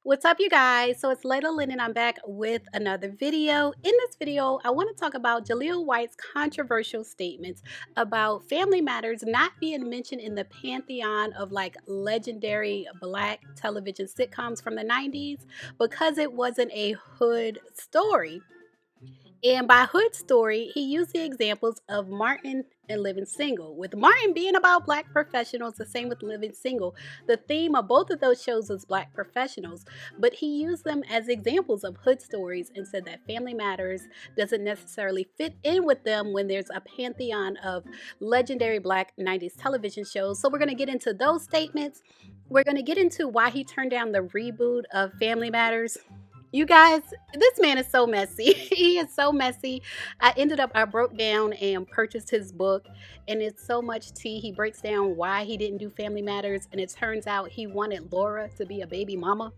What's up, you guys? So it's Layla Lynn and I'm back with another video. In this video, I want to talk about Jaleel White's controversial statements about Family Matters not being mentioned in the pantheon of like legendary black television sitcoms from the 90s because it wasn't a hood story. And by hood story, he used the examples of Martin and Living Single. With Martin being about black professionals, the same with Living Single. The theme of both of those shows was black professionals, but he used them as examples of hood stories and said that Family Matters doesn't necessarily fit in with them when there's a pantheon of legendary black 90s television shows. So we're going to get into those statements. We're going to get into why he turned down the reboot of Family Matters. You guys, this man is so messy. He is so messy. I broke down and purchased his book, and it's so much tea. He breaks down why he didn't do Family Matters, and it turns out he wanted Laura to be a baby mama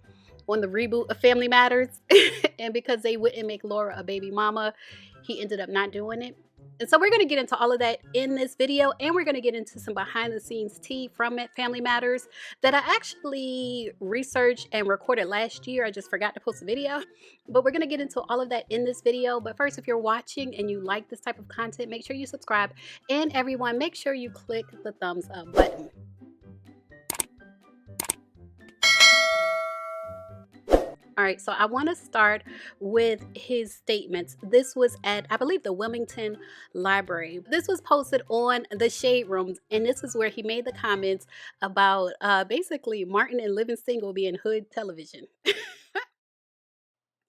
on the reboot of Family Matters. And because they wouldn't make Laura a baby mama, he ended up not doing it. And so we're going to get into all of that in this video, and we're going to get into some behind the scenes tea from Family Matters that I actually researched and recorded last year. I just forgot to post a video, but we're going to get into all of that in this video. But first, if you're watching and you like this type of content, make sure you subscribe, and everyone, make sure you click the thumbs up button. All right, so I want to start with his statements. This was at, I believe, the Wilmington Library. This was posted on the Shade Rooms, and this is where he made the comments about basically Martin and Living Single being hood television.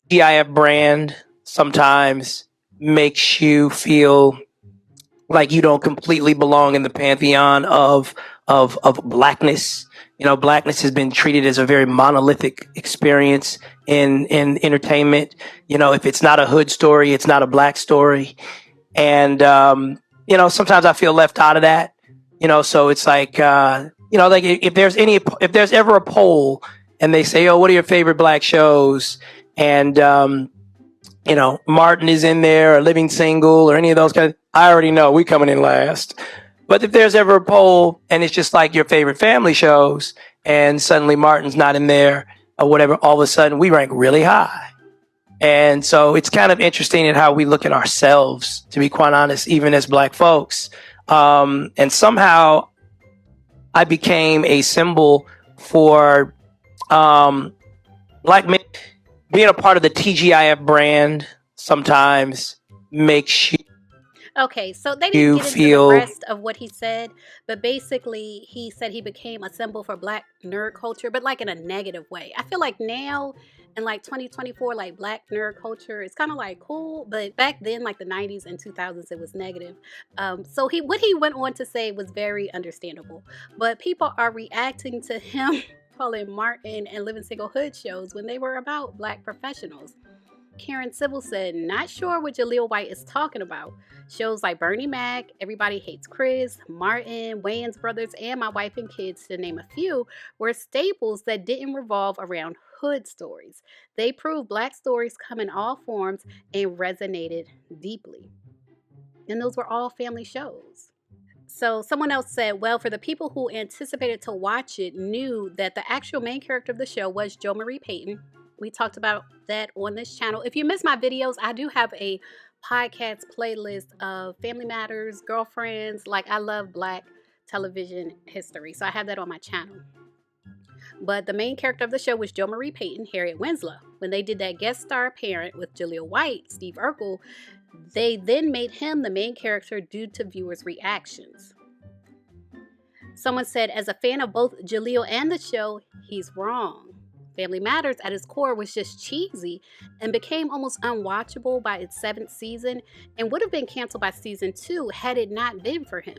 GIF brand sometimes makes you feel like you don't completely belong in the pantheon of blackness. You know, blackness has been treated as a very monolithic experience in entertainment. You know, if it's not a hood story, it's not a black story. And, you know, sometimes I feel left out of that, you know, so it's like, you know, like if there's ever a poll and they say, oh, what are your favorite black shows? And, you know, Martin is in there or Living Single or any of those guys, I already know we coming in last. But if there's ever a poll and it's just like your favorite family shows and suddenly Martin's not in there or whatever, all of a sudden we rank really high. And so it's kind of interesting in how we look at ourselves, to be quite honest, even as black folks. And somehow I became a symbol for black men. Being a part of the TGIF brand sometimes makes you Okay, so they didn't get into the rest of what he said, but basically he said he became a symbol for black nerd culture, but like in a negative way. I feel like now in like 2024, like black nerd culture is kind of like cool, but back then, like the 90s and 2000s, it was negative. So what he went on to say was very understandable, but people are reacting to him calling Martin and Living Single hood shows when they were about black professionals. Karen Civil said, not sure what Jaleel White is talking about. Shows like Bernie Mac, Everybody Hates Chris, Martin, Wayans Brothers, and My Wife and Kids, to name a few, were staples that didn't revolve around hood stories. They proved black stories come in all forms and resonated deeply. And those were all family shows. So someone else said, well, for the people who anticipated to watch it knew that the actual main character of the show was Jo Marie Payton. We talked about that on this channel. If you missed my videos, I do have a podcast playlist of Family Matters, Girlfriends. Like, I love black television history, so I have that on my channel. But the main character of the show was Jo Marie Payton, Harriet Winslow. When they did that guest star appearance with Jaleel White, Steve Urkel, they then made him the main character due to viewers' reactions. Someone said, as a fan of both Jaleel and the show, he's wrong. Family Matters at its core was just cheesy and became almost unwatchable by its 7th season and would have been canceled by season 2 had it not been for him.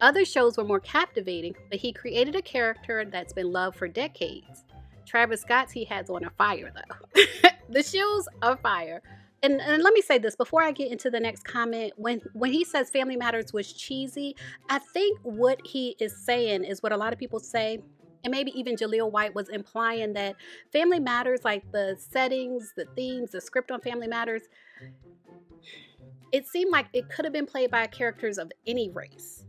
Other shows were more captivating, but he created a character that's been loved for decades. Travis Scott's he has on a fire, though. The shoes are fire. And let me say this before I get into the next comment. When he says Family Matters was cheesy, I think what he is saying is what a lot of people say, and maybe even Jaleel White was implying, that Family Matters, like the settings, the themes, the script on Family Matters, it seemed like it could have been played by characters of any race.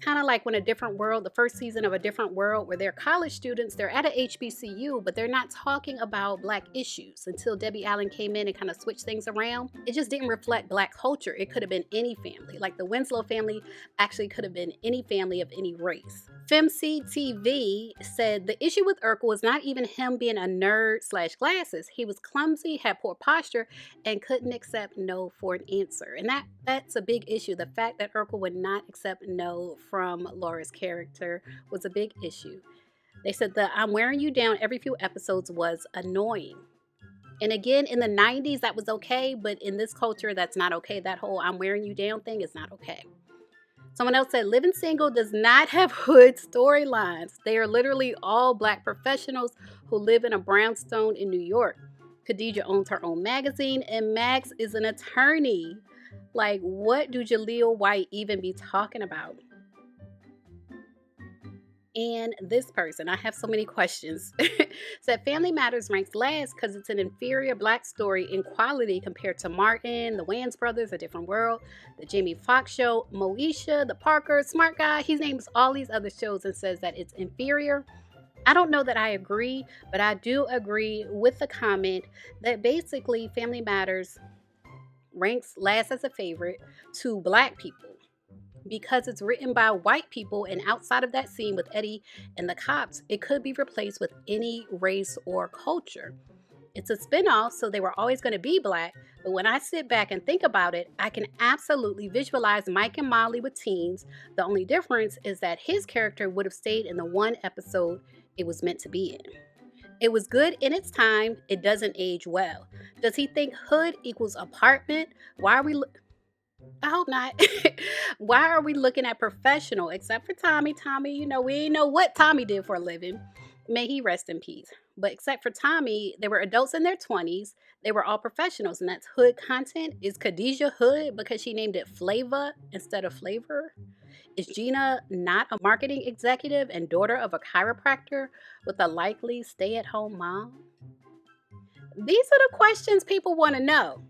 kind of like when A Different World, the first season of A Different World, where they're college students, they're at a HBCU, but they're not talking about Black issues until Debbie Allen came in and kind of switched things around. It just didn't reflect Black culture. It could have been any family. Like the Winslow family actually could have been any family of any race. FemC TV said the issue with Urkel was not even him being a nerd/glasses. He was clumsy, had poor posture, and couldn't accept no for an answer. And that's a big issue. The fact that Urkel would not accept no from Laura's character was a big issue. They said the "I'm wearing you down" every few episodes was annoying. And again, in the 90s, that was okay, but in this culture, that's not okay. That whole "I'm wearing you down" thing is not okay. Someone else said, Living Single does not have hood storylines. They are literally all Black professionals who live in a brownstone in New York. Khadijah owns her own magazine, and Max is an attorney. Like, what do Jaleel White even be talking about? And this person, I have so many questions, said Family Matters ranks last because it's an inferior Black story in quality compared to Martin, the Wayans Brothers, A Different World, the Jamie Foxx Show, Moesha, The Parker, Smart Guy. He names all these other shows and says that it's inferior. I don't know that I agree, but I do agree with the comment that basically Family Matters ranks last as a favorite to Black people, because it's written by white people, and outside of that scene with Eddie and the cops, it could be replaced with any race or culture. It's a spinoff, so they were always going to be Black, but when I sit back and think about it, I can absolutely visualize Mike and Molly with teens. The only difference is that his character would have stayed in the one episode it was meant to be in. It was good in its time. It doesn't age well. Does he think hood equals apartment? Why are we... I hope not. Why are we looking at professional? Except for Tommy. Tommy, we ain't know what Tommy did for a living. May he rest in peace. But except for Tommy, they were adults in their 20s. They were all professionals, and that's hood content. Is Khadijah hood because she named it Flava instead of Flavor? Is Gina not a marketing executive and daughter of a chiropractor with a likely stay-at-home mom? These are the questions people want to know.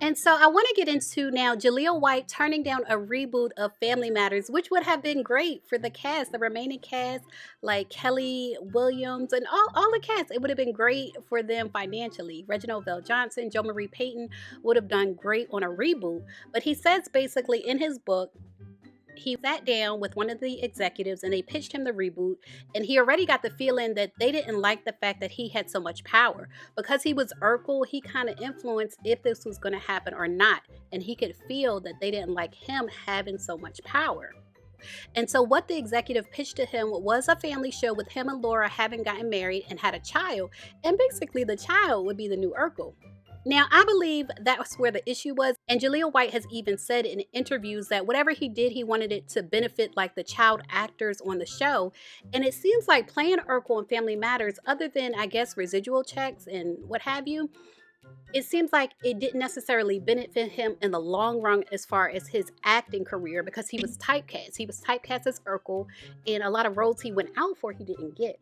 And so I want to get into now Jaleel White turning down a reboot of Family Matters, which would have been great for the cast, the remaining cast, like Kelly Williams and all the cast. It would have been great for them financially. Reginald VelJohnson, Jo Marie Payton would have done great on a reboot. But he says basically in his book, he sat down with one of the executives and they pitched him the reboot, and he already got the feeling that they didn't like the fact that he had so much power. Because he was Urkel, he kind of influenced if this was going to happen or not, and he could feel that they didn't like him having so much power. And so what the executive pitched to him was a family show with him and Laura having gotten married and had a child, and basically the child would be the new Urkel. Now, I believe that's where the issue was, and Jaleel White has even said in interviews that whatever he did, he wanted it to benefit like the child actors on the show. And it seems like playing Urkel in Family Matters, other than, I guess, residual checks and what have you, it seems like it didn't necessarily benefit him in the long run as far as his acting career, because he was typecast. He was typecast as Urkel, and a lot of roles he went out for he didn't get.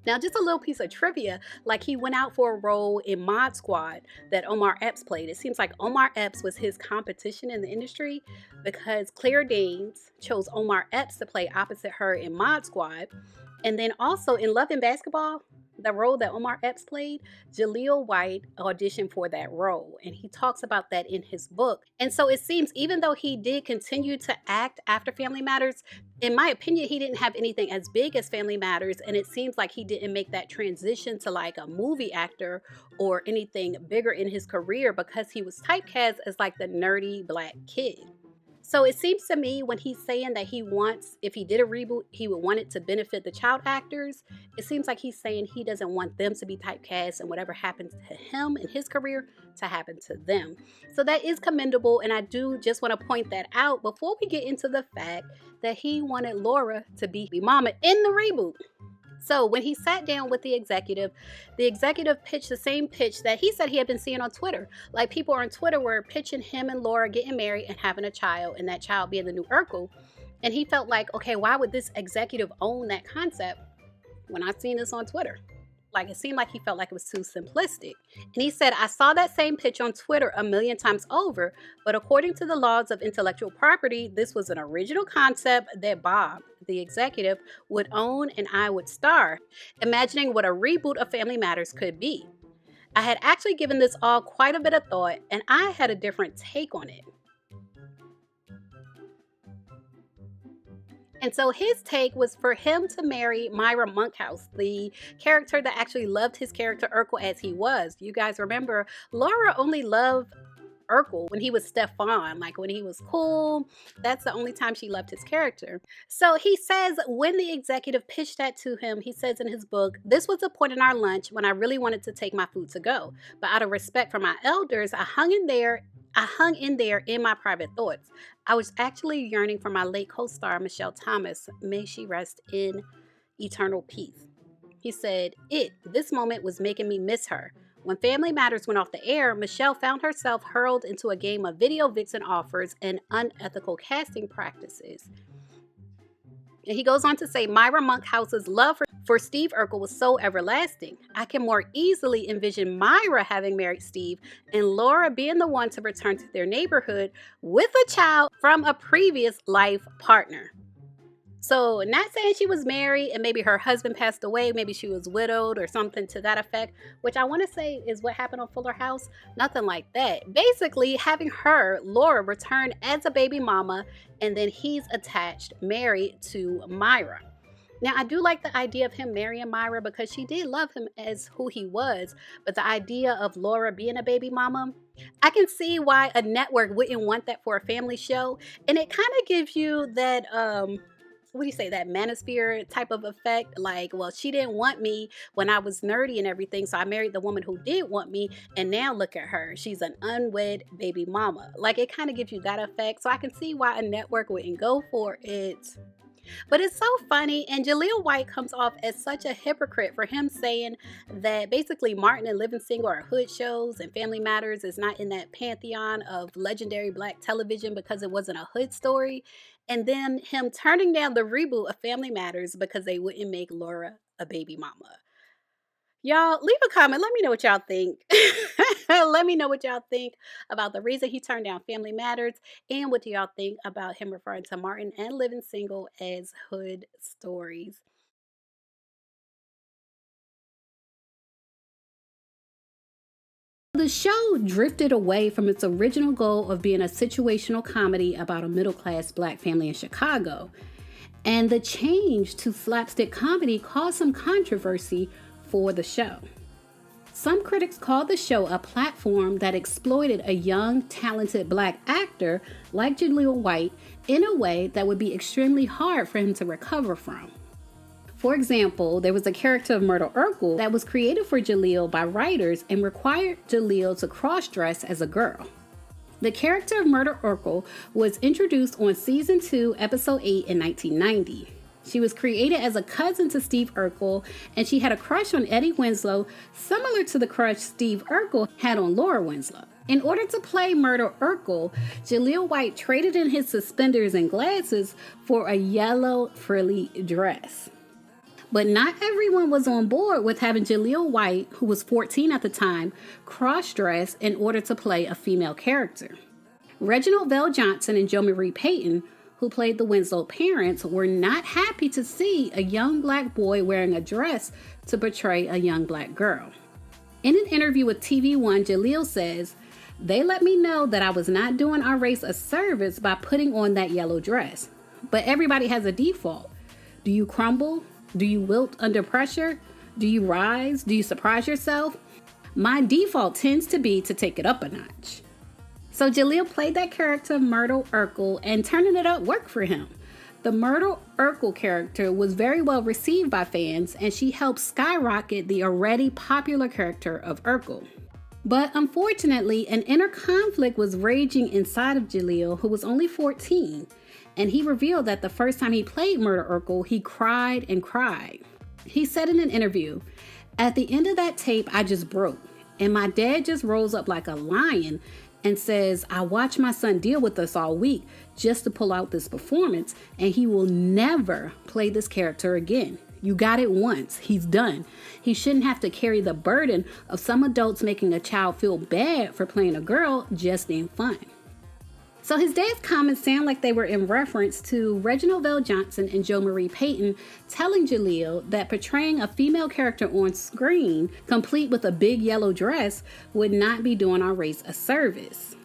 Now, just a little piece of trivia, like he went out for a role in Mod Squad that Omar Epps played. It seems like Omar Epps was his competition in the industry because Claire Danes chose Omar Epps to play opposite her in Mod Squad. And then also in Love and Basketball, the role that Omar Epps played, Jaleel White auditioned for that role. And he talks about that in his book. And so it seems, even though he did continue to act after Family Matters, in my opinion, he didn't have anything as big as Family Matters. And it seems like he didn't make that transition to like a movie actor or anything bigger in his career because he was typecast as like the nerdy Black kid. So it seems to me when he's saying that he wants, if he did a reboot, he would want it to benefit the child actors. It seems like he's saying he doesn't want them to be typecast and whatever happens to him in his career to happen to them. So that is commendable, and I do just want to point that out before we get into the fact that he wanted Laura to be Momma in the reboot. So when he sat down with the executive pitched the same pitch that he said he had been seeing on Twitter. Like people on Twitter were pitching him and Laura getting married and having a child, and that child being the new Urkel. And he felt like, okay, why would this executive own that concept when I've seen this on Twitter? Like, it seemed like he felt like it was too simplistic. And he said, I saw that same pitch on Twitter a million times over, but according to the laws of intellectual property, this was an original concept that Bob, the executive, would own and I would star, imagining what a reboot of Family Matters could be. I had actually given this all quite a bit of thought, and I had a different take on it. And so his take was for him to marry Myra Monkhouse, the character that actually loved his character Urkel as he was. You guys remember, Laura only loved Urkel when he was Stefan, like when he was cool. That's the only time she loved his character. So he says when the executive pitched that to him, he says in his book, this was a point in our lunch when I really wanted to take my food to go. But out of respect for my elders, I hung in there in my private thoughts. I was actually yearning for my late co-star, Michelle Thomas. May she rest in eternal peace. He said, this moment was making me miss her. When Family Matters went off the air, Michelle found herself hurled into a game of video vixen offers and unethical casting practices. And he goes on to say, Myra Monkhouse's love for Steve Urkel was so everlasting. I can more easily envision Myra having married Steve and Laura being the one to return to their neighborhood with a child from a previous life partner. So not saying she was married and maybe her husband passed away, maybe she was widowed or something to that effect, which I want to say is what happened on Fuller House. Nothing like that. Basically, having her, Laura, return as a baby mama, and then he's attached, married to Myra. Now, I do like the idea of him marrying Myra because she did love him as who he was, but the idea of Laura being a baby mama, I can see why a network wouldn't want that for a family show, and it kind of gives you that, that manosphere type of effect. Like, well, she didn't want me when I was nerdy and everything, so I married the woman who did want me, and now look at her. She's an unwed baby mama. Like, it kind of gives you that effect, so I can see why a network wouldn't go for it. But it's so funny, and Jaleel White comes off as such a hypocrite for him saying that basically Martin and Living Single are hood shows and Family Matters is not in that pantheon of legendary black television because it wasn't a hood story, and then him turning down the reboot of Family Matters because they wouldn't make Laura a baby mama. Y'all, leave a comment. Let me know what y'all think. Let me know what y'all think about the reason he turned down Family Matters, and what do y'all think about him referring to Martin and Living Single as hood stories. The show drifted away from its original goal of being a situational comedy about a middle-class black family in Chicago, and the change to slapstick comedy caused some controversy for the show. Some critics called the show a platform that exploited a young, talented black actor like Jaleel White in a way that would be extremely hard for him to recover from. For example, there was a character of Myrtle Urkel that was created for Jaleel by writers and required Jaleel to cross-dress as a girl. The character of Myrtle Urkel was introduced on Season 2, Episode 8 in 1990. She was created as a cousin to Steve Urkel, and she had a crush on Eddie Winslow, similar to the crush Steve Urkel had on Laura Winslow. In order to play Myrtle Urkel, Jaleel White traded in his suspenders and glasses for a yellow frilly dress. But not everyone was on board with having Jaleel White, who was 14 at the time, cross-dress in order to play a female character. Reginald VelJohnson and Jo Marie Payton, who played the Winslow parents, were not happy to see a young black boy wearing a dress to portray a young black girl. In an interview with TV One, Jaleel says, "They let me know that I was not doing our race a service by putting on that yellow dress. But everybody has a default. Do you crumble? Do you wilt under pressure? Do you rise? Do you surprise yourself? My default tends to be to take it up a notch." So Jaleel played that character, Myrtle Urkel, and turning it up worked for him. The Myrtle Urkel character was very well received by fans, and she helped skyrocket the already popular character of Urkel. But unfortunately, an inner conflict was raging inside of Jaleel, who was only 14, and he revealed that the first time he played Myrtle Urkel, he cried and cried. He said in an interview, "At the end of that tape, I just broke, and my dad just rose up like a lion and says, I watched my son deal with us all week just to pull out this performance, and he will never play this character again. You got it once. He's done. He shouldn't have to carry the burden of some adults making a child feel bad for playing a girl just being fun. So his dad's comments sound like they were in reference to Reginald VelJohnson and Jo Marie Payton telling Jaleel that portraying a female character on screen, complete with a big yellow dress, would not be doing our race a service.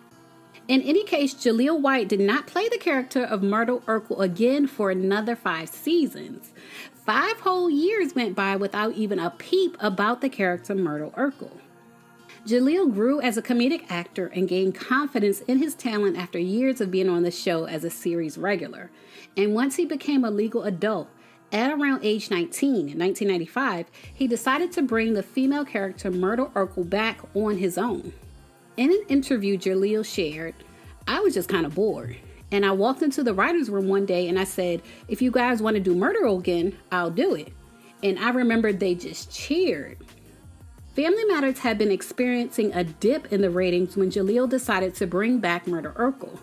In any case, Jaleel White did not play the character of Myrtle Urkel again for another 5 seasons. 5 whole years went by without even a peep about the character Myrtle Urkel. Jaleel grew as a comedic actor and gained confidence in his talent after years of being on the show as a series regular. And once he became a legal adult, at around age 19 in 1995, he decided to bring the female character Myrtle Urkel back on his own. In an interview Jaleel shared, "I was just kind of bored. And I walked into the writer's room one day and I said, if you guys want to do Myrtle again, I'll do it. And I remember they just cheered." Family Matters had been experiencing a dip in the ratings when Jaleel decided to bring back Myrtle Urkel.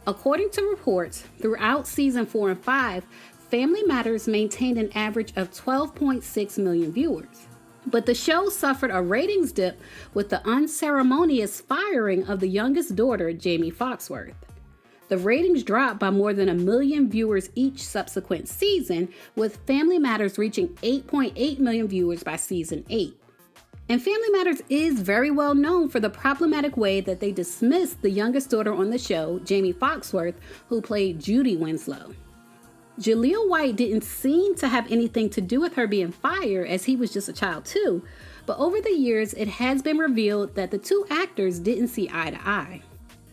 According to reports, throughout season 4 and 5, Family Matters maintained an average of 12.6 million viewers. But the show suffered a ratings dip with the unceremonious firing of the youngest daughter, Jamie Foxworth. The ratings dropped by more than 1 million viewers each subsequent season, with Family Matters reaching 8.8 million viewers by season 8. And Family Matters is very well known for the problematic way that they dismissed the youngest daughter on the show, Jamie Foxworth, who played Judy Winslow. Jaleel White didn't seem to have anything to do with her being fired, as he was just a child too, but over the years it has been revealed that the two actors didn't see eye to eye.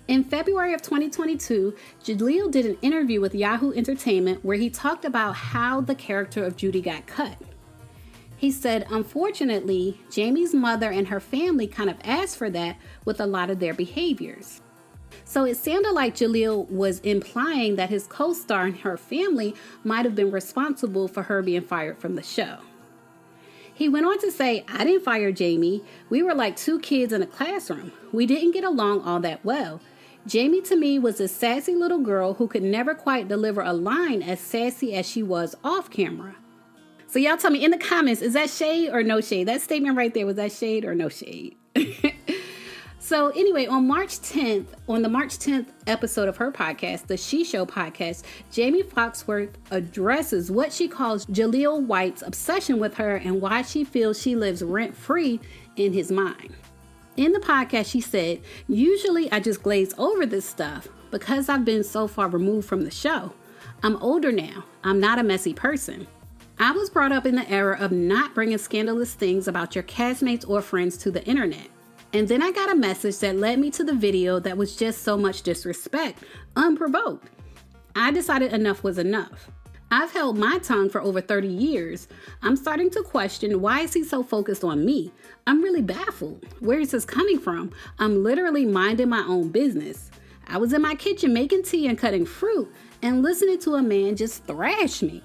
In February of 2022, Jaleel did an interview with Yahoo Entertainment where he talked about how the character of Judy got cut. He said, unfortunately, Jamie's mother and her family kind of asked for that with a lot of their behaviors. So it sounded like Jaleel was implying that his co-star and her family might have been responsible for her being fired from the show. He went on to say, "I didn't fire Jamie. We were like 2 kids in a classroom. We didn't get along all that well. Jamie to me was a sassy little girl who could never quite deliver a line as sassy as she was off camera." So y'all tell me in the comments, is that shade or no shade? That statement right there, was that shade or no shade? So anyway, on the March 10th episode of her podcast, the She Show podcast, Jamie Foxworth addresses what she calls Jaleel White's obsession with her and why she feels she lives rent-free in his mind. In the podcast, she said, "Usually I just glaze over this stuff because I've been so far removed from the show. I'm older now. I'm not a messy person. I was brought up in the era of not bringing scandalous things about your castmates or friends to the internet. And then I got a message that led me to the video that was just so much disrespect, unprovoked. I decided enough was enough. I've held my tongue for over 30 years. I'm starting to question, why is he so focused on me? I'm really baffled. Where is this coming from? I'm literally minding my own business. I was in my kitchen making tea and cutting fruit and listening to a man just thrash me."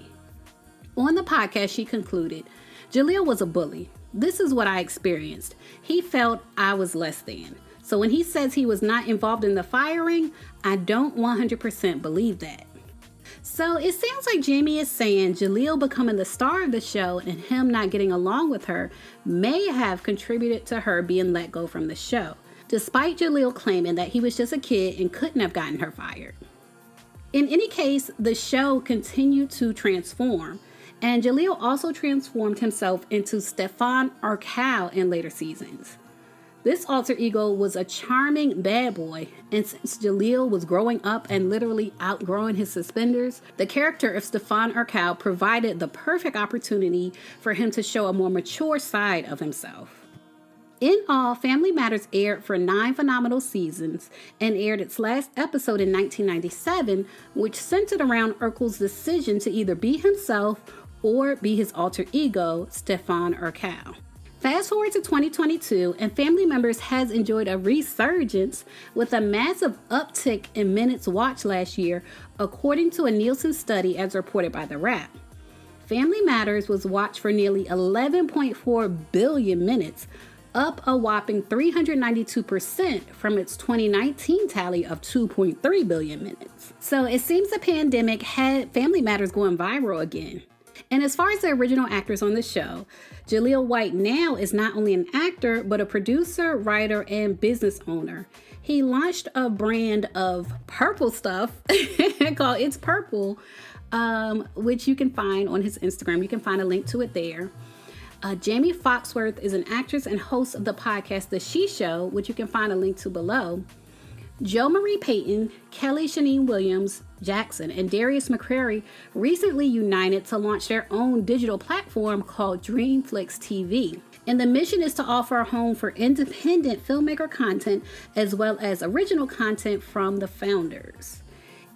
On the podcast, she concluded, "Jaleel was a bully. This is what I experienced. He felt I was less than. So when he says he was not involved in the firing, I don't 100% believe that." So it sounds like Jamie is saying Jaleel becoming the star of the show and him not getting along with her may have contributed to her being let go from the show, despite Jaleel claiming that he was just a kid and couldn't have gotten her fired. In any case, the show continued to transform. And Jaleel also transformed himself into Stefan Urkel in later seasons. This alter ego was a charming bad boy, and since Jaleel was growing up and literally outgrowing his suspenders, the character of Stefan Urkel provided the perfect opportunity for him to show a more mature side of himself. In all, Family Matters aired for 9 phenomenal seasons and aired its last episode in 1997, which centered around Urkel's decision to either be himself or be his alter ego, Stefan Urkel. Fast forward to 2022, and Family Members has enjoyed a resurgence with a massive uptick in minutes watched last year, according to a Nielsen study as reported by The Wrap. Family Matters was watched for nearly 11.4 billion minutes, up a whopping 392% from its 2019 tally of 2.3 billion minutes. So it seems the pandemic had Family Matters going viral again. And as far as the original actors on the show, Jaleel White now is not only an actor, but a producer, writer, and business owner. He launched a brand of purple stuff called It's Purple, which you can find on his Instagram. You can find a link to it there. Jamie Foxworth is an actress and host of the podcast The She Show, which you can find a link to below. Jo Marie Payton, Kelly Shaneen Williams Jackson, and Darius McCrary recently united to launch their own digital platform called Dreamflix TV. And the mission is to offer a home for independent filmmaker content as well as original content from the founders.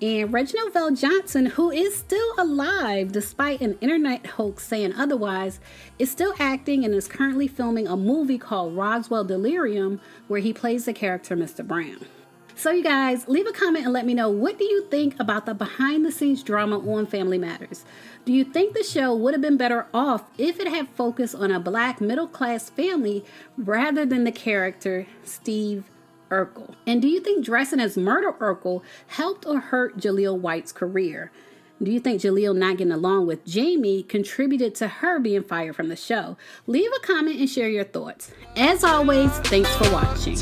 And Reginald VelJohnson, who is still alive despite an internet hoax saying otherwise, is still acting and is currently filming a movie called Roswell Delirium, where he plays the character Mr. Brown. So you guys, leave a comment and let me know, what do you think about the behind-the-scenes drama on Family Matters? Do you think the show would have been better off if it had focused on a black middle-class family rather than the character Steve Urkel? And do you think dressing as Murder Urkel helped or hurt Jaleel White's career? Do you think Jaleel not getting along with Jamie contributed to her being fired from the show? Leave a comment and share your thoughts. As always, thanks for watching.